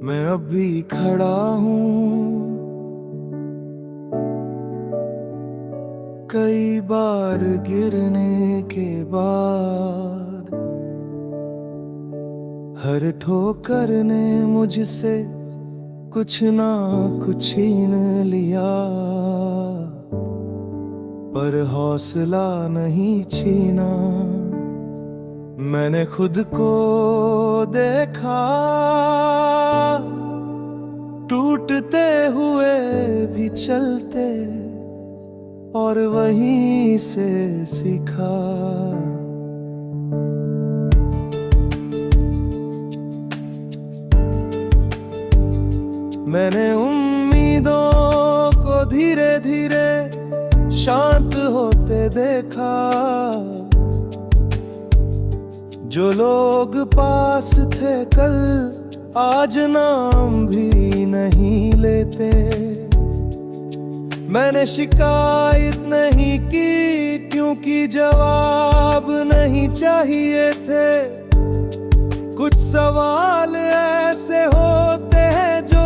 मैं अभी खड़ा हूँ, कई बार गिरने के बाद हर ठोकर ने मुझसे कुछ ना कुछ छीन लिया, पर हौसला नहीं छीना। मैंने खुद को देखा टूटते हुए भी चलते, और वहीं से सीखा। मैंने उम्मीदों को धीरे धीरे शांत होते देखा। जो लोग पास थे कल, आज नाम भी नहीं लेते। मैंने शिकायत नहीं की, क्योंकि जवाब नहीं चाहिए थे। कुछ सवाल ऐसे होते हैं जो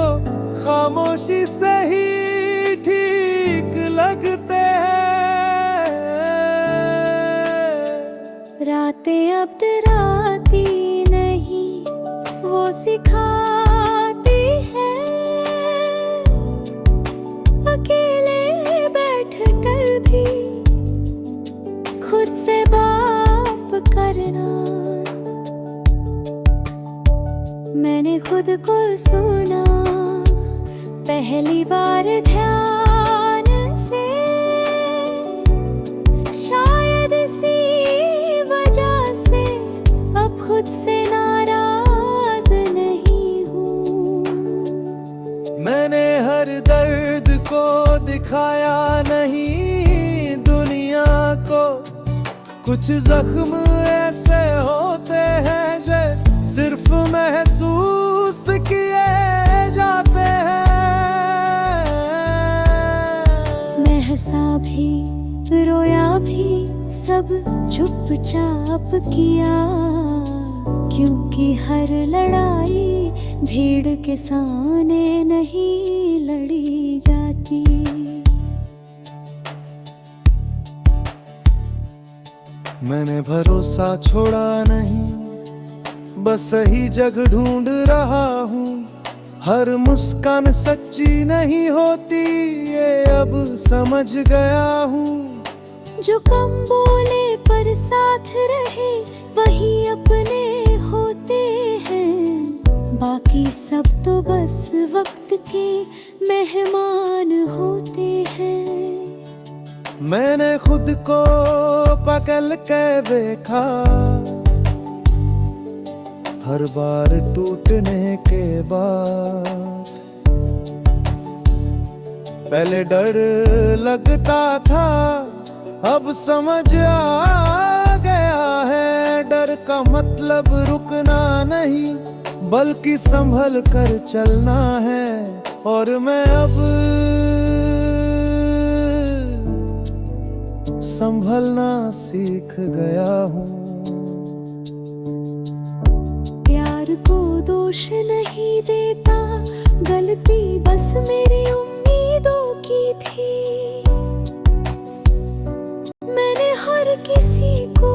खामोशी से ही ठीक लगते हैं। रातें अब डराती नहीं, वो सिखाती है। अकेले बैठ कर भी खुद से बात करना। मैंने खुद को सुना पहली बार ध्यान से। शायद इसी वजह से अब खुद से नाराज नहीं हूँ। मैंने हर दर्द को दिखाया नहीं दुनिया को। कुछ जख्म ऐसे होते हैं जो सिर्फ महसूस किए जाते हैं। मैं हंसा भी रोया भी सब चुपचाप किया, क्योंकि हर लड़ाई भीड़ के सामने नहीं लड़ी जाती। मैंने भरोसा छोड़ा नहीं, बस सही जगह ढूंढ रहा हूँ। हर मुस्कान सच्ची नहीं होती, ये अब समझ गया हूँ। जो कम बोले पर साथ रहे, वही अपने होते हैं। बाकी सब तो बस वक्त के मेहमान होते हैं। मैंने खुद को पकड़ के देखा, हर बार टूटने के बाद। पहले डर लगता था, अब समझ आ गया है। डर का मतलब रुकना नहीं, बल्कि संभल कर चलना है। और मैं अब संभलना सीख गया हूँ। प्यार को दोष नहीं देता, गलती बस मेरी उम्मीदों की थी। मैंने हर किसी को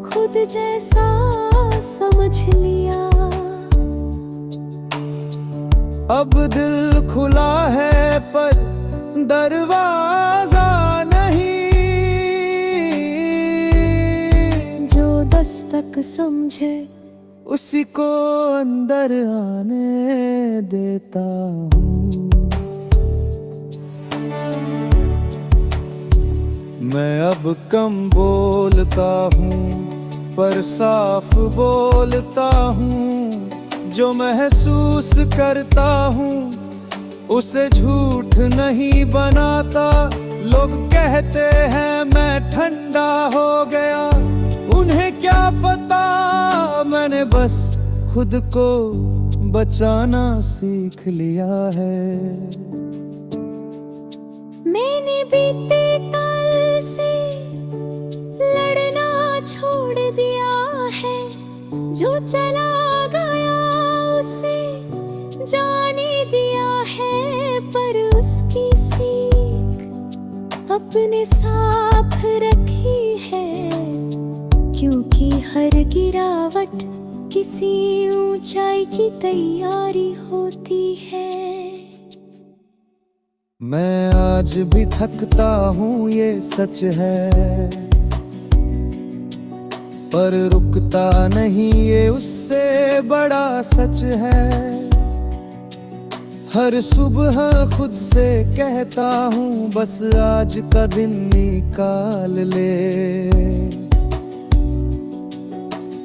खुद जैसा समझ लिया। अब दिल खुला है पर दरवाजा नहीं। जो दस्तक समझे उसी को अंदर आने देता हूँ। मैं अब कम बोलता हूँ, पर साफ बोलता हूँ। जो महसूस करता हूँ उसे झूठ नहीं बनाता। लोग कहते हैं मैं ठंडा हो गया, उन्हें क्या पता। मैंने बस खुद को बचाना सीख लिया है। मैंने बीते कल से लड़ना छोड़ दिया है। जो चला गया उसे अपने साथ रखी है, क्योंकि हर गिरावट किसी ऊंचाई की तैयारी होती है। मैं आज भी थकता हूँ ये सच है, पर रुकता नहीं ये उससे बड़ा सच है। हर सुबह खुद से कहता हूँ बस आज का दिन निकाल ले,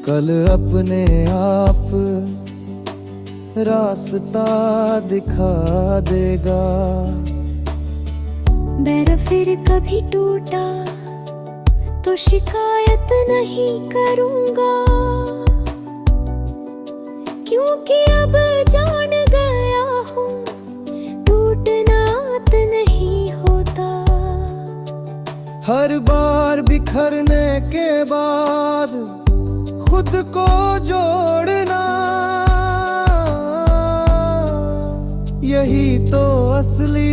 कल अपने आप रास्ता दिखा देगा। बैर फिर कभी टूटा तो शिकायत नहीं करूँगा, क्योंकि अब जान गया हूँ टूटना नहीं होता। हर बार बिखरने के बाद खुद को जोड़ना, यही तो असली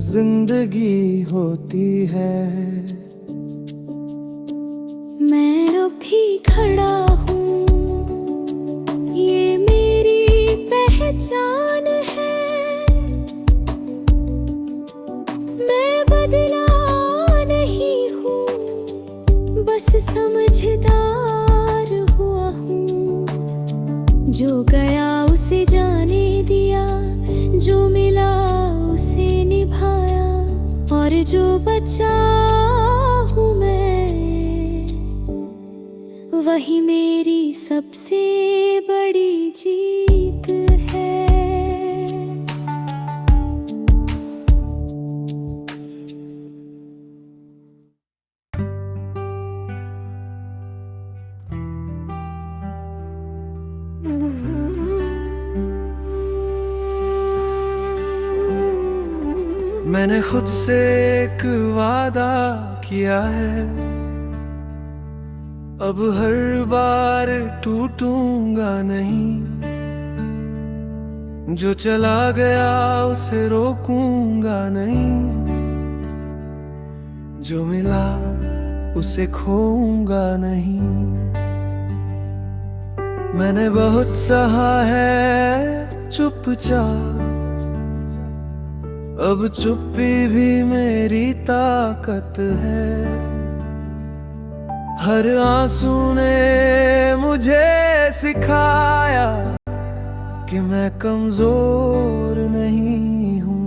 जिंदगी होती है। मैं अभी खड़ा हूँ, ये मेरी पहचान है। मैं बदला नहीं हूँ, बस समझदार हुआ हूँ। जो गया उसे जाने दिया, जो मिला उसे निभाया, और जो बचा हूँ मैं, वही मेरी सबसे बड़ी जीत है। मैंने खुद से एक वादा किया है, अब हर बार टूटूंगा नहीं। जो चला गया उसे रोकूंगा नहीं, जो मिला उसे खोऊंगा नहीं। मैंने बहुत सहा है चुपचाप, अब चुप्पी भी मेरी ताकत है। हर आंसू ने मुझे सिखाया कि मैं कमजोर नहीं हूँ।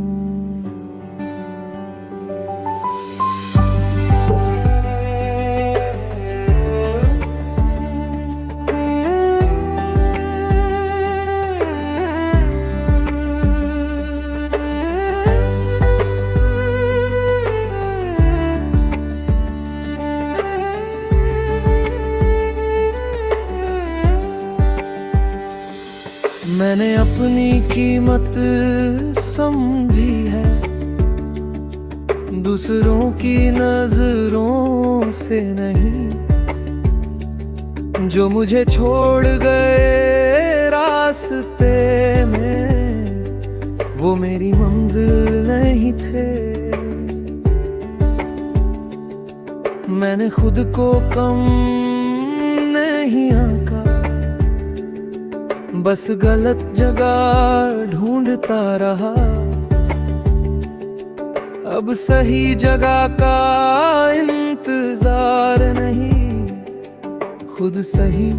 मैंने अपनी कीमत समझी है, दूसरों की नजरों से नहीं। जो मुझे छोड़ गए रास्ते में, वो मेरी मंजिल नहीं थे। मैंने खुद को कम नहीं आंका, बस गलत जगह ढूंढता रहा। अब सही जगह का इंतजार नहीं, खुद सही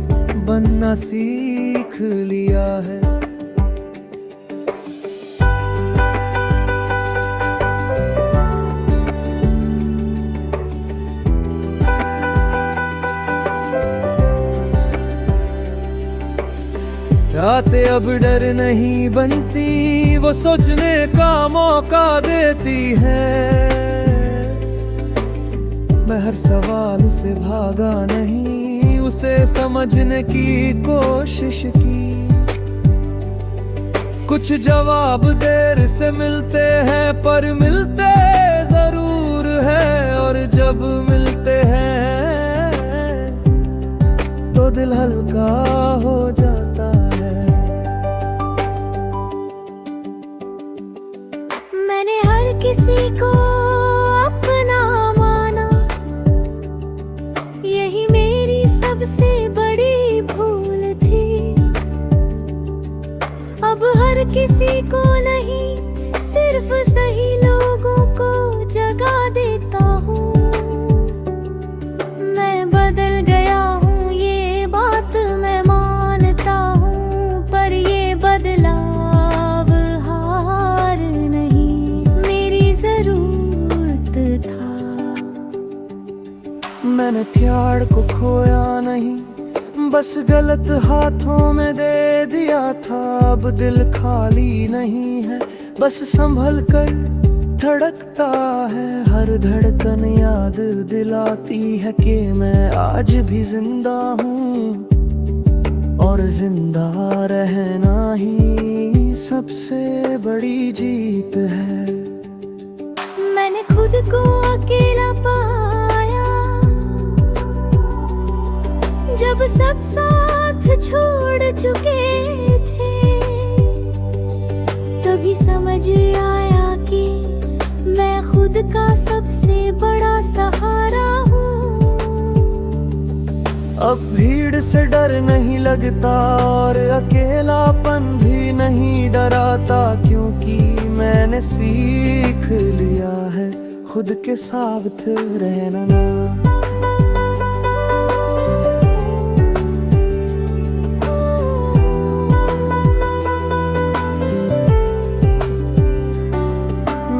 बनना सीख लिया है। रातें अब डर नहीं बनती, वो सोचने का मौका देती है। मैं हर सवाल से भागा नहीं, उसे समझने की कोशिश की। कुछ जवाब देर से मिलते हैं, पर मिलते जरूर है। और जब मिलते हैं तो दिल हल्का हो जाता है। मैंने प्यार को खोया नहीं, बस गलत हाथों में दे दिया था। अब दिल खाली नहीं है, बस संभल कर धड़कता है। हर धड़कन याद दिलाती है कि मैं आज भी जिंदा हूँ, और जिंदा रहना ही सबसे बड़ी जीत है। मैंने खुद को अकेला पाया जब सब साथ छोड़ चुके थे। तभी समझ आया कि मैं खुद का सबसे बड़ा सहारा हूँ। अब भीड़ से डर नहीं लगता और अकेलापन भी नहीं डराता, क्योंकि मैंने सीख लिया है खुद के साथ रहना।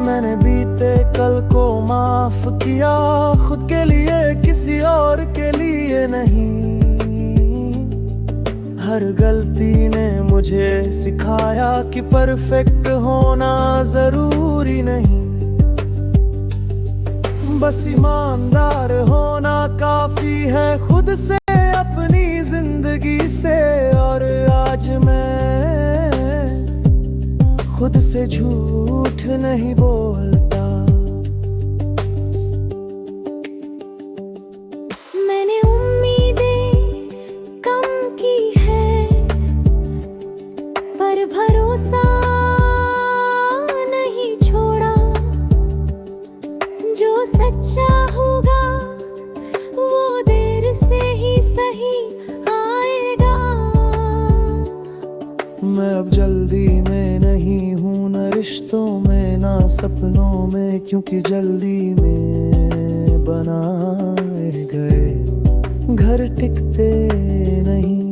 मैंने बीते कल को माफ किया, खुद के लिए किसी और के लिए नहीं। हर गलती ने मुझे सिखाया कि परफेक्ट होना जरूरी नहीं, बस ईमानदार होना काफी है खुद से, अपनी जिंदगी से। और आज मैं खुद से झूठ नहीं बोलता। मैंने उम्मीदें कम की है, पर भरोसा नहीं छोड़ा। जो सच्चा होगा वो देर से ही सही आएगा। मैं अब जल्दी में नहीं हूँ, न रिश्तों में ना सपनों में, क्योंकि जल्दी में बनाए गए घर टिकते नहीं।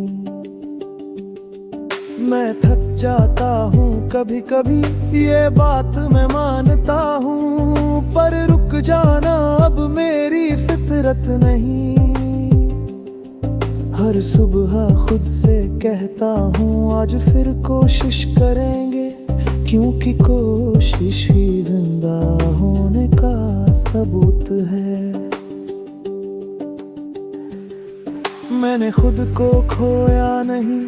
मैं थक जाता हूँ कभी कभी, ये बात मैं मानता हूँ, पर रुक जाना अब मेरी फितरत नहीं। हर सुबह खुद से कहता हूँ आज फिर कोशिश करेंगे, क्योंकि कोशिश ही जिंदा होने का सबूत है। मैंने खुद को खोया नहीं,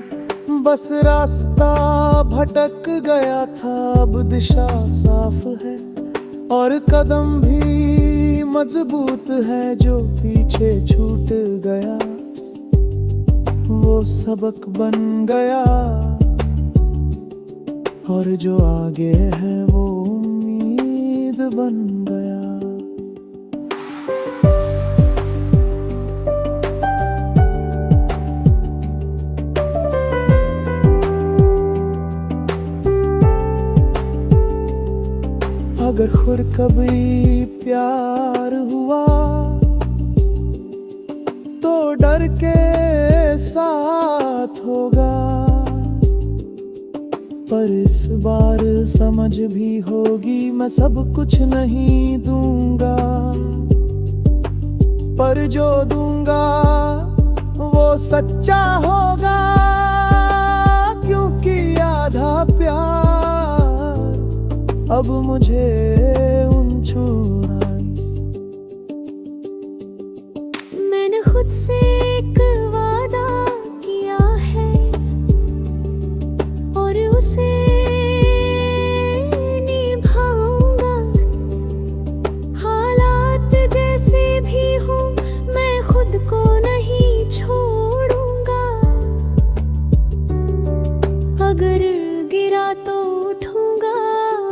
बस रास्ता भटक गया था। अब दिशा साफ है और कदम भी मजबूत है। जो पीछे छूट गया वो सबक बन गया, और जो आगे है वो उम्मीद बन गया। अगर खुद कभी प्यार हुआ तो डर के साथ होगा, पर इस बार समझ भी होगी मैं सब कुछ नहीं दूंगा, पर जो दूंगा वो सच्चा होगा, क्योंकि आधा प्यार अब मुझे छूना। मैंने खुद से एक वादा किया है और उसे निभाऊंगा। हालात जैसे भी हो मैं खुद को नहीं छोड़ूंगा। अगर गिरा तो उठूंगा,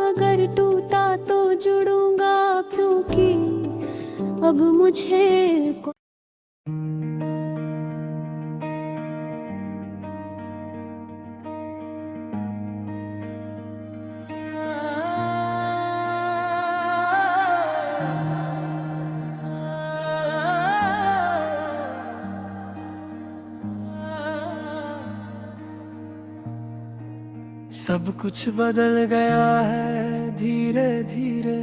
अगर टूटा तो जुड़ूंगा, क्योंकि अब मुझे सब कुछ बदल गया है धीरे धीरे,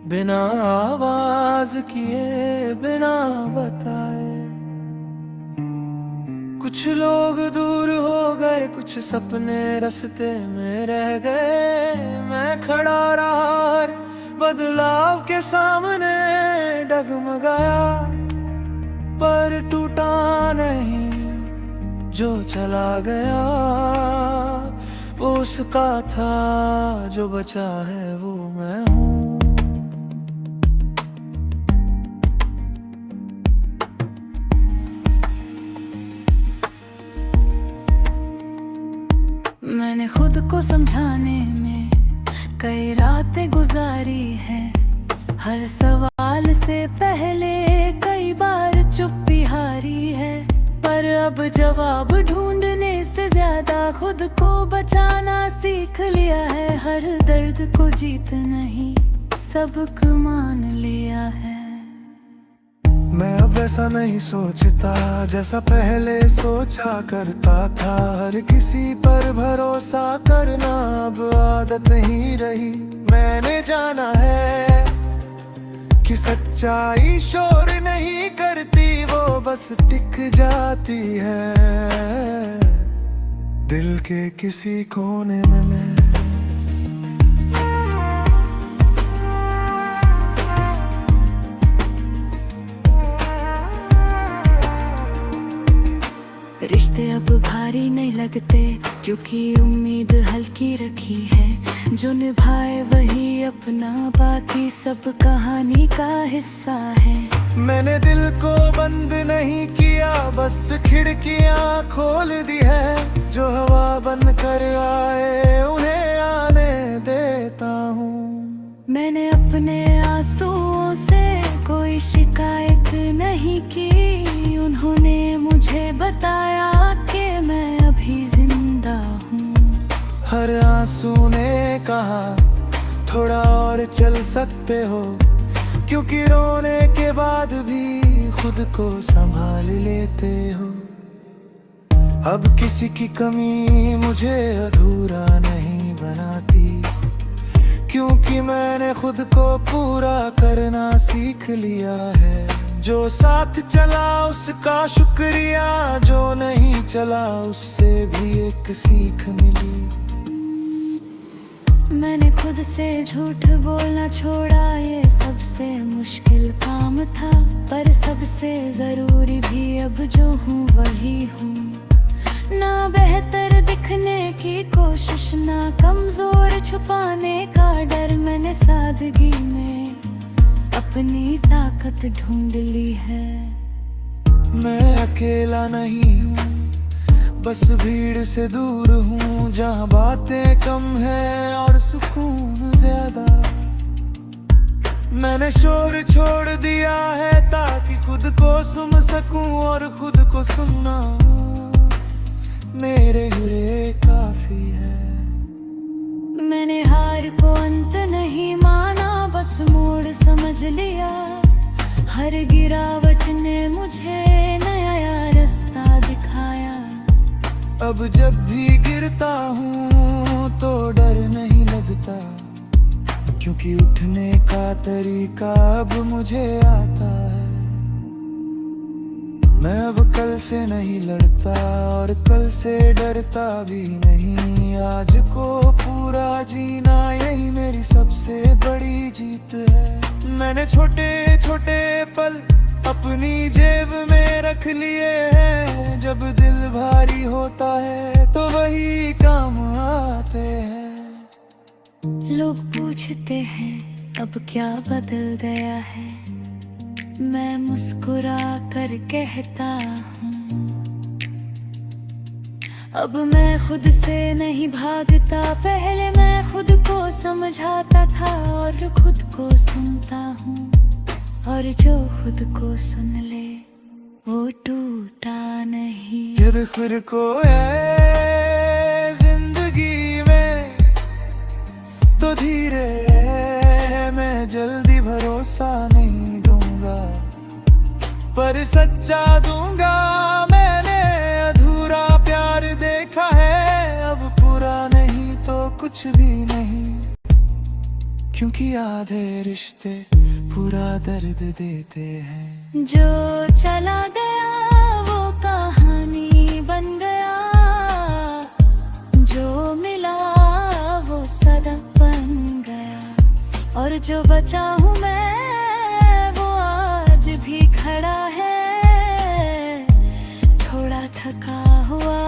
बिना आवाज किए, बिना बताए। कुछ लोग दूर हो गए, कुछ सपने रास्ते में रह गए। मैं खड़ा रहा हर बदलाव के सामने, डगमगाया पर टूटा नहीं। जो चला गया वो उसका था, जो बचा है वो मैं हूँ। मैंने खुद को समझाने में कई रातें गुजारी है। हर सवाल से पहले कई बार चुप्पी हारी है। पर अब जवाब ढूंढने से ज्यादा खुद को बचाना सीख लिया है। हर दर्द को जीत नहीं, सबक मान लिया है। मैं अब वैसा नहीं सोचता जैसा पहले सोचा करता था। हर किसी पर भरोसा करना अब आदत ही रही। मैंने जाना है कि सच्चाई शोर नहीं करती, वो बस टिक जाती है दिल के किसी कोने में। मैं रिश्ते अब भारी नहीं लगते, क्योंकि उम्मीद हल्की रखी है। जो निभाए वही अपना, बाकी सब कहानी का हिस्सा है। मैंने दिल को बंद नहीं किया, बस खिड़कियां खोल दी है। जो हवा बन कर आए उन्हें आने देता हूँ। मैंने अपने आंसुओं से कोई शिकायत नहीं की। उन्होंने मुझे बताया कि मैं अभी जिंदा हूँ। हर आंसू ने कहा थोड़ा और चल सकते हो, क्योंकि रोने के बाद भी खुद को संभाल लेते हो। अब किसी की कमी मुझे अधूरा नहीं बनाती, क्योंकि मैंने खुद को पूरा करना सीख लिया है। जो साथ चला उसका शुक्रिया, जो नहीं चला उससे भी एक सीख मिली। मैंने खुद से झूठ बोलना छोड़ा, ये सबसे मुश्किल काम था। पर सबसे जरूरी भी अब जो हूँ वही हूँ। ना बेहतर दिखने की कोशिश, ना कमजोर छुपाने का डर। मैंने सादगी में अपनी ताकत ढूंढ ली है। मैं अकेला नहीं हूँ, बस भीड़ से दूर हूँ, जहाँ बातें कम है और सुकून ज्यादा। मैंने शोर छोड़ दिया है ताकि खुद को सुन सकूं, और खुद को सुनना मेरे लिए काफी है। मैंने हार को अंत नहीं माना, बस मोड़ समझ लिया। हर गिरावट ने मुझे नया रास्ता दिखाया। अब जब भी गिरता हूँ तो डर नहीं लगता, क्योंकि उठने का तरीका अब मुझे आता है। मैं अब कल से नहीं लड़ता और कल से डरता भी नहीं। आज को पूरा जीना यही मेरी सबसे बड़ी जीत है। मैंने छोटे छोटे पल अपनी जेब में रख लिए हैं। जब दिल भारी होता है तो वही काम आते हैं। लोग पूछते हैं अब क्या बदल गया है। मैं मुस्कुरा कर कहता हूँ, अब मैं खुद से नहीं भागता। पहले मैं खुद को समझाता था और खुद को सुनता हूँ, और जो खुद को सुन ले वो टूटा नहीं। यदि फिर को है जिंदगी में तो धीरे मैं जल्दी भरोसा नहीं दूंगा, पर सच्चा दूंगा। मैंने अधूरा प्यार देखा है, अब पूरा नहीं तो कुछ भी नहीं। क्योंकि आधे रिश्ते पूरा दर्द देते हैं। जो चला गया वो कहानी बन गया, जो मिला वो सदा बन गया, और जो बचा हूँ मैं वो आज भी खड़ा है। थोड़ा थका हुआ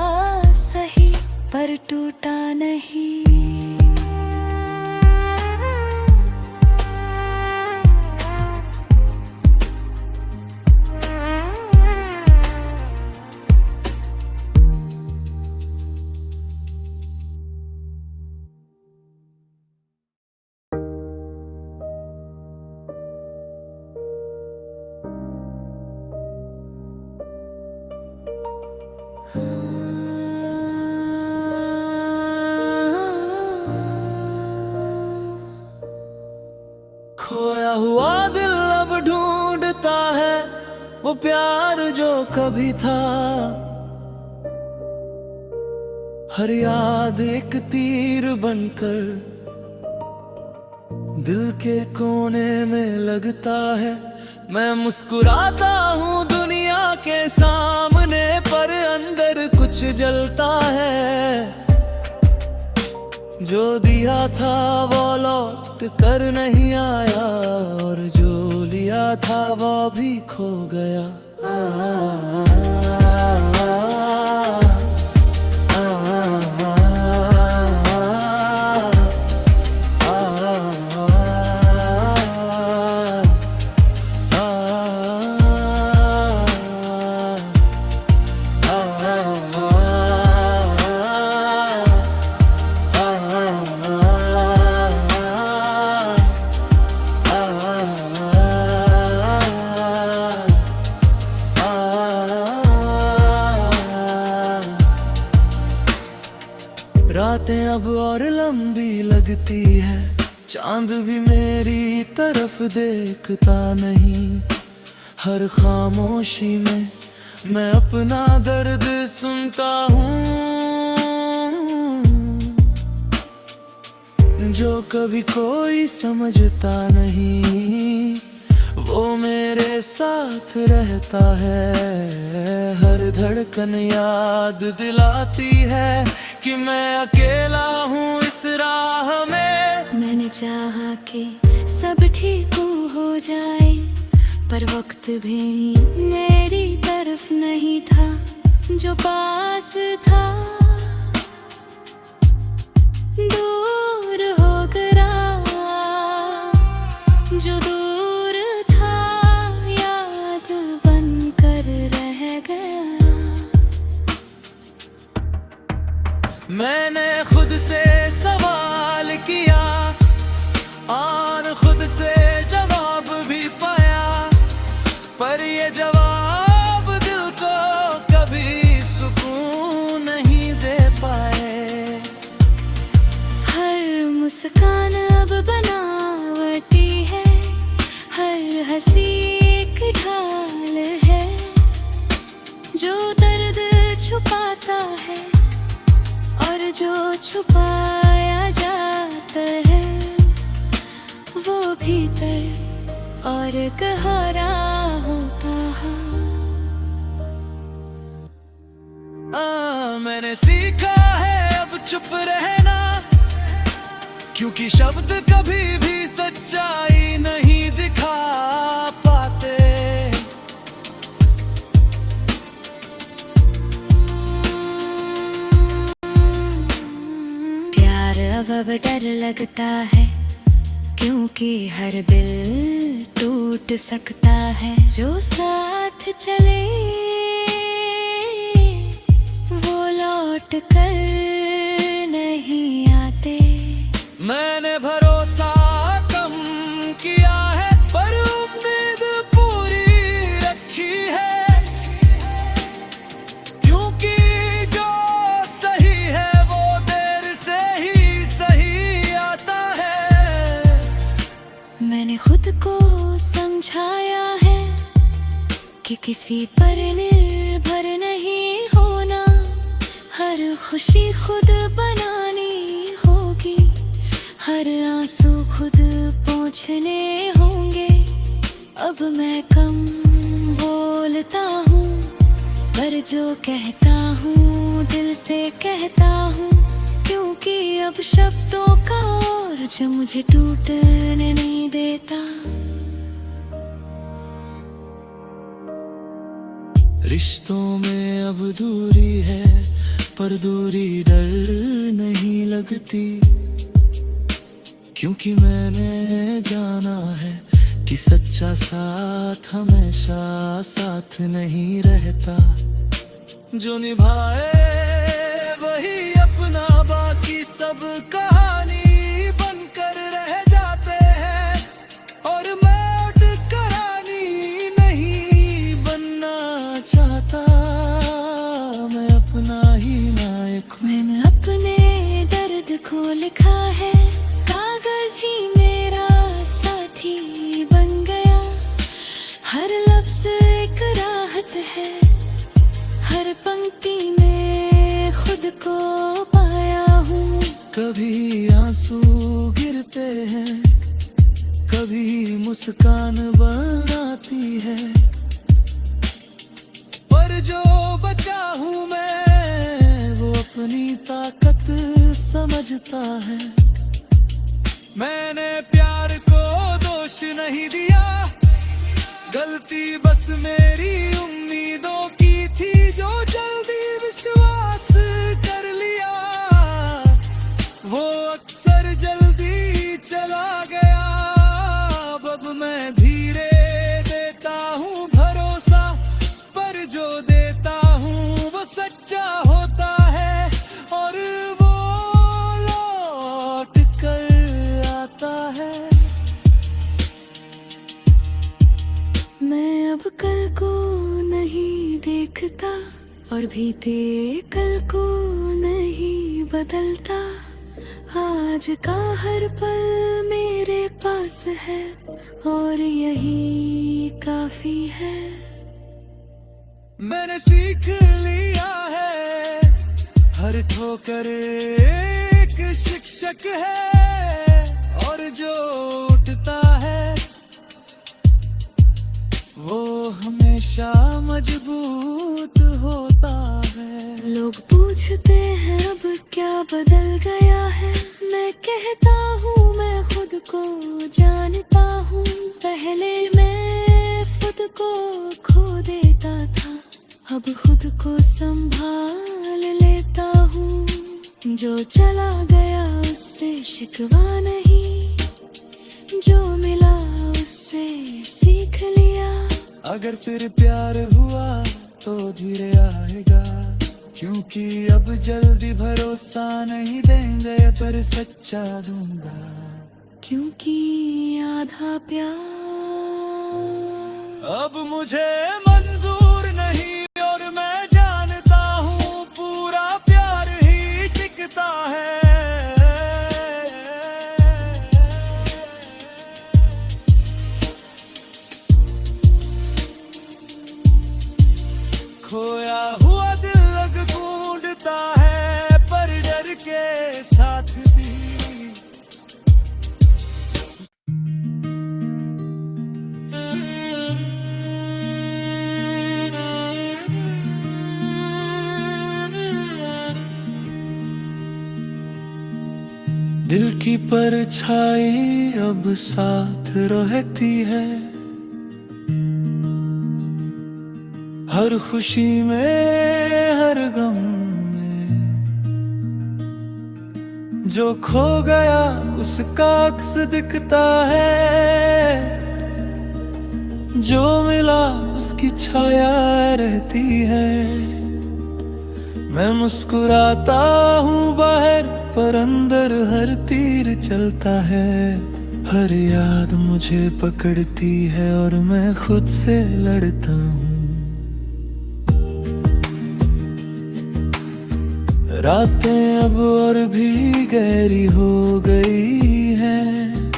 सही पर टूटा नहीं। खोया हुआ दिल अब ढूंढता है वो प्यार जो कभी था। हर याद एक तीर बनकर दिल के कोने में लगता है। मैं मुस्कुराता हूँ दुनिया के सामने, पर अंदर कुछ जलता है। जो दिया था वो लौट कर नहीं आया, और जो लिया था वो भी खो गया। रातें अब और लंबी लगती है, चांद भी मेरी तरफ देखता नहीं। हर खामोशी में मैं अपना दर्द सुनता हूँ। जो कभी कोई समझता नहीं वो मेरे साथ रहता है। हर धड़कन याद दिलाती है कि मैं अकेला हूँ इस राह में। मैंने चाहा कि सब ठीक हो जाए, पर वक्त भी मेरी तरफ नहीं था। जो पास था दूर हो गया, जो दूर था याद बनकर रह गया। मैंने खुद से सवाल किया और खुद से जवाब भी पाया, पर ये जवाब दिल को कभी सुकून नहीं दे पाए। हर मुस्कान अब बनावटी है, हर हंसी एक ढाल है। जो दर्द छुपाता है और जो छुपाया जाता है वो भीतर और गहरा होता है। मैंने सीखा है अब चुप रहना, क्योंकि शब्द कभी भी सच्चाई नहीं दिखा पाते। प्यार अब डर लगता है, क्योंकि हर दिल टूट सकता है। जो साथ चले वो लौट कर नहीं आते। मैंने भरोसा कम किया है, पर उम्मीद पूरी रखी है, क्योंकि जो सही है वो देर से ही सही आता है। मैंने खुद को समझाया है कि किसी पर निर्भर नहीं होना। हर खुशी खुद बनानी होगी, हर आंसू खुद पोंछने होंगे। अब मैं कम बोलता हूँ, पर जो कहता हूँ दिल से कहता हूँ, क्योंकि अब शब्दों का और जो मुझे टूटने नहीं देता। रिश्तों में अब दूरी है, पर दूरी डर नहीं लगती, क्योंकि मैंने जाना है कि सच्चा साथ हमेशा साथ नहीं रहता। जो निभाए वही अपना, बाकी सब कहानी बनकर रह जाते हैं। और मैं उठ करानी नहीं बनना चाहता, मैं अपना ही नायक हूँ। मैंने अपने दर्द को लिखा है, कागज ही मेरा साथी बन गया। हर लफ्ज एक राहत है, हर पंक्ति में खुद को पाया हूँ। कभी आंसू गिरते हैं, कभी मुस्कान बनाती है, पर जो बचा हूँ मैं वो अपनी ताकत समझता है। मैंने प्यार को दोष नहीं दिया, गलती बस मेरी उम्मीदों की थी, जो जल्दी विश्वास कर लिया वो अक्सर जल्दी चला गया। अब मैं धीरे देता हूँ भरोसा, पर जो देता हूँ वो सच्चा होता है, और वो लौट कर आता है। मैं अब कल को नहीं देखता, और बीते कल को नहीं बदलता। आज का हर पल मेरे पास है, और यही काफी है। मैंने सीख लिया है, हर ठोकर एक शिक्षक है, और जो उठता है वो हमेशा मजबूत होता है। लोग पूछते हैं अब क्या बदल गया है, मैं कहता हूँ मैं खुद को जानता हूँ। पहले मैं खुद को खो देता था, अब खुद को संभाल लेता हूँ। जो चला गया उससे शिकवा नहीं, जो मिला उससे सीख लिया। अगर फिर प्यार हुआ तो धीरे आएगा, क्योंकि अब जल्दी भरोसा नहीं देंगे, पर सच्चा दूंगा। क्योंकि आधा प्यार अब मुझे मंजूर नहीं, और मैं जानता हूँ पूरा प्यार ही टिकता है। खोया हुआ दिल लग ढूंढता है, पर डर के साथ भी। दिल की परछाई अब साथ रहती है, हर खुशी में हर गम में। जो खो गया उसका अक्स दिखता है, जो मिला उसकी छाया रहती है। मैं मुस्कुराता हूँ बाहर, पर अंदर हर तीर चलता है। हर याद मुझे पकड़ती है, और मैं खुद से लड़ता हूँ। रातें अब और भी गहरी हो गई हैं,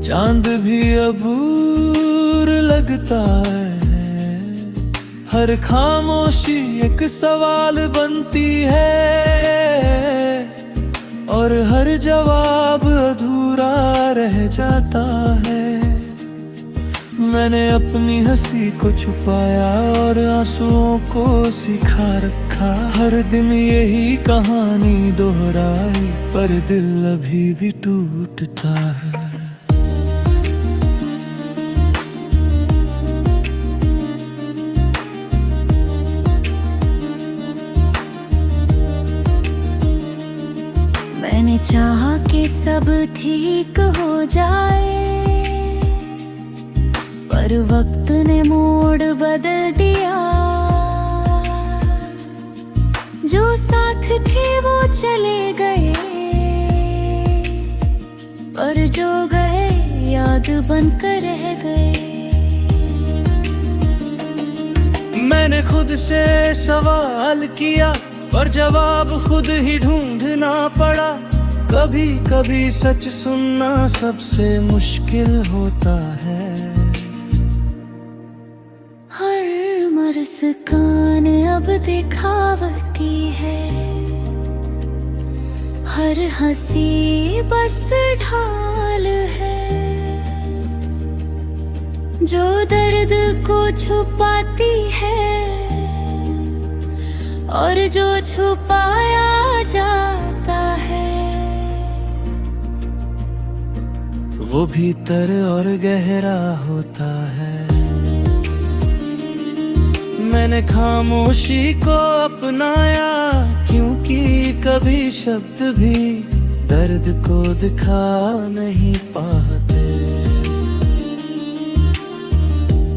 चांद भी अबूर लगता है। हर खामोशी एक सवाल बनती है, और हर जवाब अधूरा रह जाता है। मैंने अपनी हंसी को छुपाया और आंसुओं को सिखा रखा। हर दिन यही कहानी दोहराई, पर दिल अभी भी टूटता है। मैंने चाहा कि सब ठीक हो जाए, पर वक्त ने मोड़ बदल दिया। जो साथ थे वो चले गए, पर जो गए याद बनकर रह गए। मैंने खुद से सवाल किया, पर जवाब खुद ही ढूंढना पड़ा। कभी कभी सच सुनना सबसे मुश्किल होता है। हर मुस्कान अब दिखावटी है, हर हंसी बस ढाल है। जो दर्द को छुपाती है और जो छुपाया जाता है, वो भीतर और गहरा होता है। मैंने खामोशी को अपनाया, क्योंकि कभी शब्द भी दर्द को दिखा नहीं पाते।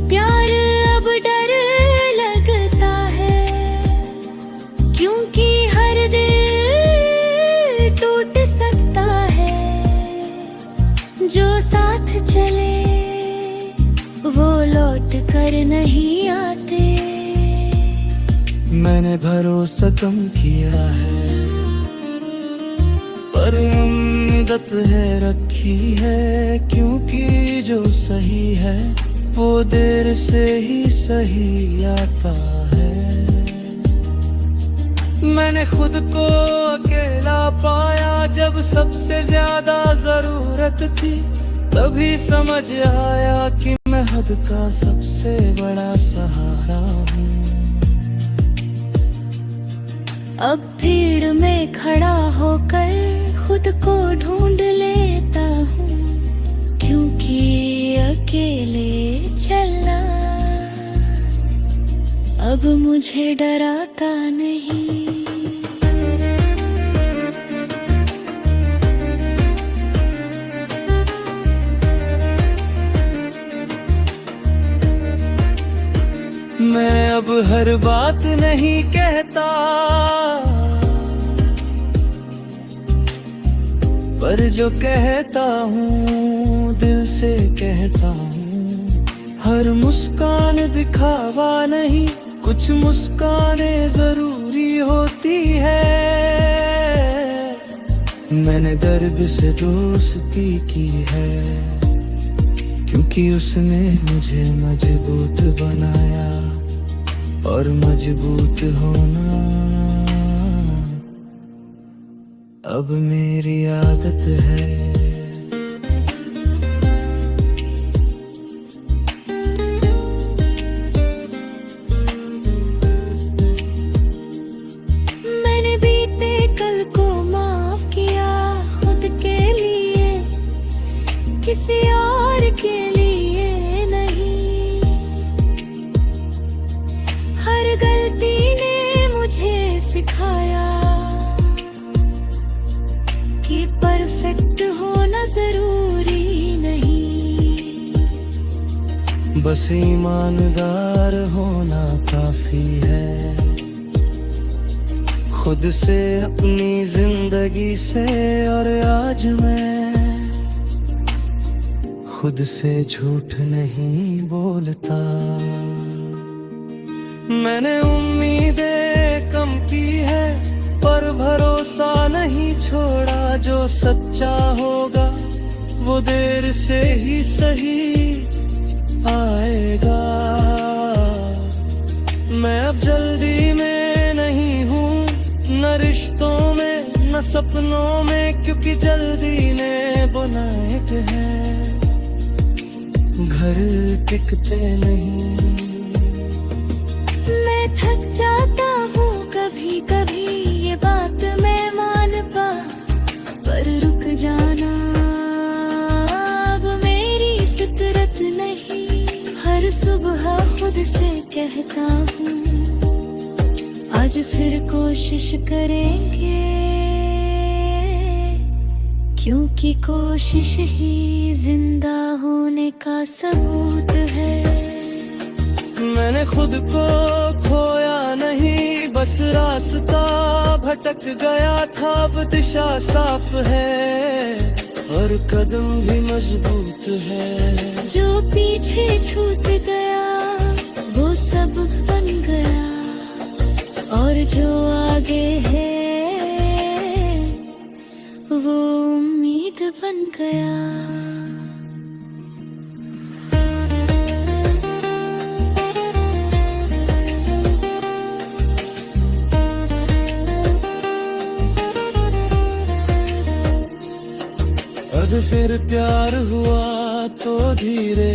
प्यार अब डर लगता है, क्योंकि हर दिल टूट सकता है। जो साथ चले वो लौट कर नहीं आते। मैंने भरोसा कम किया है, पर उम्मीद है रखी है। क्योंकि जो सही है वो देर से ही सही आता है। मैंने खुद को अकेला पाया, जब सबसे ज्यादा जरूरत थी। तभी समझ आया कि मैं हद का सबसे बड़ा सहारा हूँ। अब भीड़ में खड़ा होकर खुद को ढूंढ लेता हूँ, क्योंकि अकेले चलना अब मुझे डराता नहीं। मैं अब हर बात नहीं कहता, पर जो कहता हूँ दिल से कहता हूँ। हर मुस्कान दिखावा नहीं, कुछ मुस्कानें जरूरी होती है। मैंने दर्द से दोस्ती की है, क्योंकि उसने मुझे मजबूत बनाया। और मजबूत होना अब मेरी आदत है। मैंने बीते कल को माफ किया, खुद के लिए, किसी और के लिए नहीं। हर गलती ने मुझे सिखाया कि परफेक्ट होना जरूरी नहीं। बस ईमानदार होना काफी है। खुद से, अपनी जिंदगी से, और आज मैं खुद से झूठ नहीं बोलता। मैंने उम्मीदें कम की है, पर भरोसा नहीं छोड़ा। जो सच्चा होगा वो देर से ही सही आएगा। मैं अब जल्दी में नहीं हूँ, न रिश्तों में न सपनों में, क्योंकि जल्दी ने बनाए हैं घर टिकते नहीं। मैं थक जाता हूँ कभी कभी, ये बात मैं मान पा, पर रुक जाना अब मेरी फितरत नहीं। हर सुबह खुद से कहता हूँ आज फिर कोशिश करेंगे, क्योंकि कोशिश ही जिंदा होने का सबूत है। मैंने खुद को खोया नहीं, बस रास्ता भटक गया था। अब दिशा साफ है और कदम भी मजबूत है। जो पीछे छूट गया वो सब बन गया, और जो आगे है वो उम्मीद बन गया। अब फिर प्यार हुआ तो धीरे